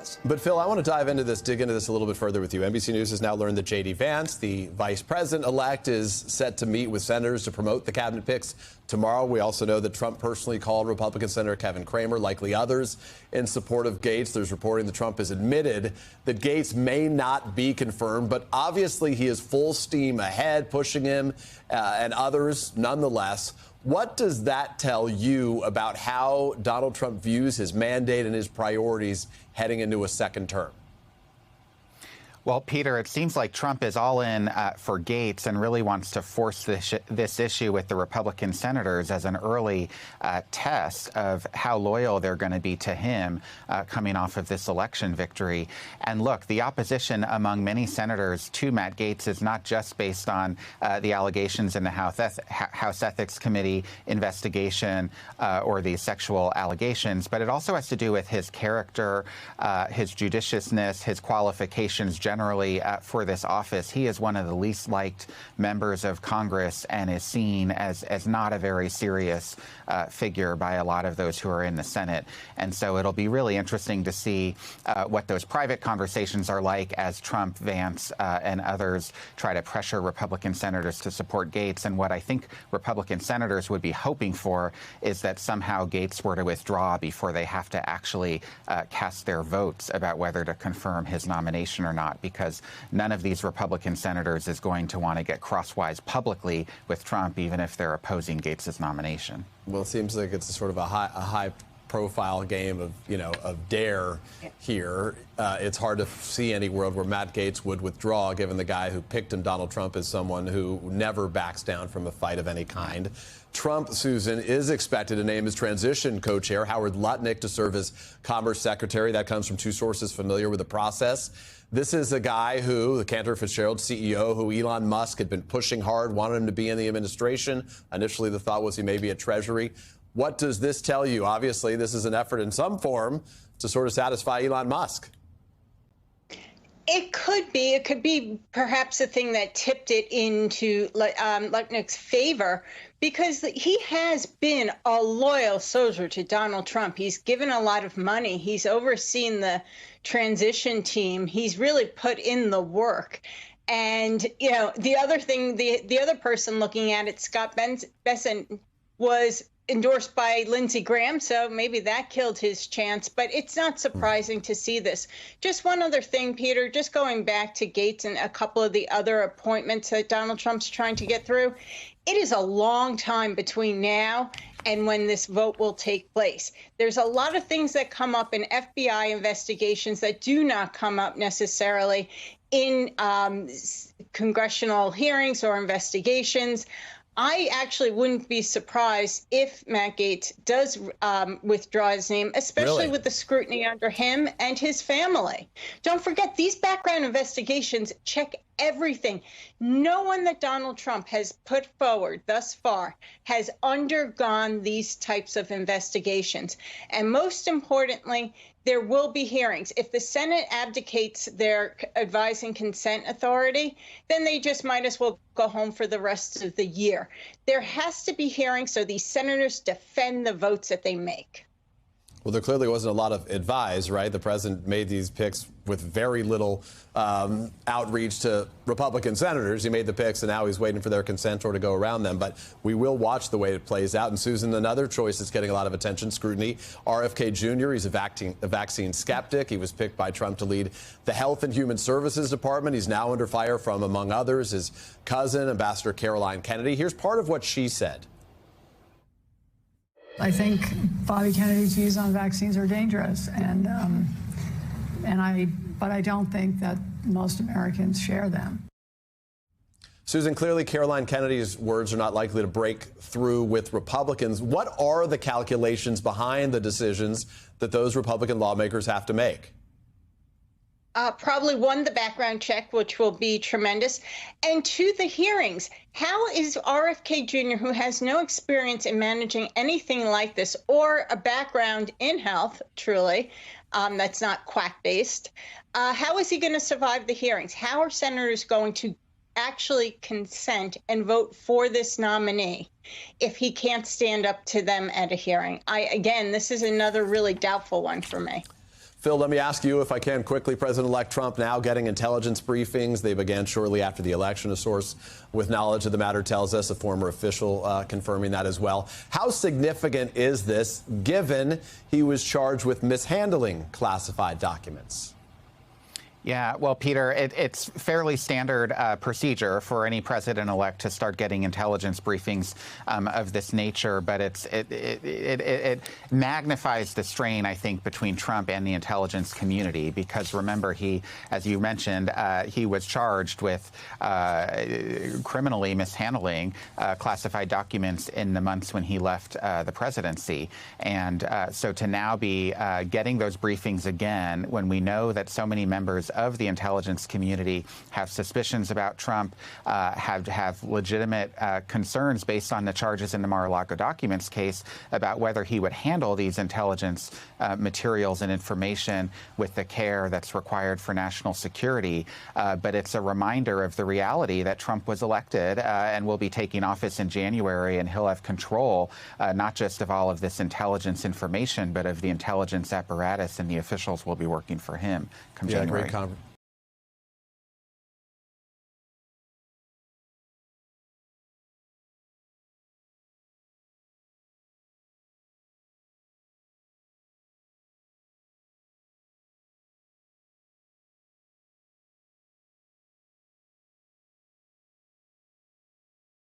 process. But Phil, I want to dig into this a little bit further with you. NBC News has now learned that J.D. Vance, the vice president-elect, is set to meet with senators to promote the cabinet picks tomorrow. We also know that Trump personally called Republican Senator Kevin Cramer, likely others, in support of Gaetz. There's reporting that Trump has admitted that Gaetz may not be confirmed, but obviously he is full steam ahead, pushing him and others nonetheless. What does that tell you about how Donald Trump views his mandate and his priorities heading into a second term? Well, Peter, it seems like Trump is all in for Gaetz and really wants to force this issue with the Republican senators as an early test of how loyal they're going to be to him coming off of this election victory. And look, the opposition among many senators to Matt Gaetz is not just based on the allegations in the House Ethics Committee investigation or the sexual allegations, but it also has to do with his character, his judiciousness, his qualifications generally for this office. He is one of the least liked members of Congress and is seen as not a very serious figure by a lot of those who are in the Senate. And so it'll be really interesting to see what those private conversations are like as Trump, Vance, and others try to pressure Republican senators to support Gaetz. And what I think Republican senators would be hoping for is that somehow Gaetz were to withdraw before they have to actually cast their votes about whether to confirm his nomination or not, because none of these Republican senators is going to want to get crosswise publicly with Trump, even if they're opposing Gaetz's nomination. Well, it seems like it's a sort of a high profile game of, of dare here. It's hard to see any world where Matt Gaetz would withdraw, given the guy who picked him, Donald Trump, is someone who never backs down from a fight of any kind. Trump, Susan, is expected to name his transition co-chair, Howard Lutnick, to serve as Commerce Secretary. That comes from two sources familiar with the process. This is a guy who, the Cantor Fitzgerald CEO, who Elon Musk had been pushing hard, wanted him to be in the administration. Initially, the thought was he may be at Treasury. What does this tell you? Obviously, this is an effort in some form to sort of satisfy Elon Musk. It could be. It could be perhaps a thing that tipped it into Lutnick's favor, because he has been a loyal soldier to Donald Trump. He's given a lot of money. He's overseen the transition team. He's really put in the work. And, the other thing, the other person looking at it, Scott Bessent, was endorsed by Lindsey Graham, so maybe that killed his chance. But it's not surprising to see this. Just one other thing, Peter, just going back to Gaetz and a couple of the other appointments that Donald Trump's trying to get through. It is a long time between now and when this vote will take place. There's a lot of things that come up in FBI investigations that do not come up necessarily in congressional hearings or investigations. I actually wouldn't be surprised if Matt Gaetz does withdraw his name, especially with the scrutiny under him and his family. Don't forget, these background investigations check everything. No one that Donald Trump has put forward thus far has undergone these types of investigations. And most importantly, there will be hearings. If the Senate abdicates their advise and consent authority, then they just might as well go home for the rest of the year. There has to be hearings so these senators defend the votes that they make. Well, there clearly wasn't a lot of advise, right? The president made these picks with very little outreach to Republican senators. He made the picks, and now he's waiting for their consent or to go around them. But we will watch the way it plays out. And, Susan, another choice that's getting a lot of attention, scrutiny, RFK Jr. He's a vaccine skeptic. He was picked by Trump to lead the Health and Human Services Department. He's now under fire from, among others, his cousin, Ambassador Caroline Kennedy. Here's part of what she said. I think Bobby Kennedy's views on vaccines are dangerous, but I don't think that most Americans share them. Susan, clearly Caroline Kennedy's words are not likely to break through with Republicans. What are the calculations behind the decisions that those Republican lawmakers have to make? Probably one, the background check, which will be tremendous, and two, the hearings. How is RFK Jr., who has no experience in managing anything like this or a background in health, truly, that's not quack-based, how is he going to survive the hearings? How are senators going to actually consent and vote for this nominee if he can't stand up to them at a hearing? Again, this is another really doubtful one for me. Phil, let me ask you, if I can, quickly. President-elect Trump now getting intelligence briefings. They began shortly after the election. A source with knowledge of the matter tells us, a former official confirming that as well. How significant is this, given he was charged with mishandling classified documents? Yeah, well, Peter, it's fairly standard procedure for any president-elect to start getting intelligence briefings of this nature, but it magnifies the strain, I think, between Trump and the intelligence community, because remember, he, as you mentioned, he was charged with criminally mishandling classified documents in the months when he left the presidency. And so to now be getting those briefings again, when we know that so many members of the intelligence community have suspicions about Trump, have legitimate concerns based on the charges in the Mar-a-Lago documents case about whether he would handle these intelligence materials and information with the care that's required for national security. But it's a reminder of the reality that Trump was elected and will be taking office in January, and he'll have control not just of all of this intelligence information, but of the intelligence apparatus, and the officials will be working for him come January.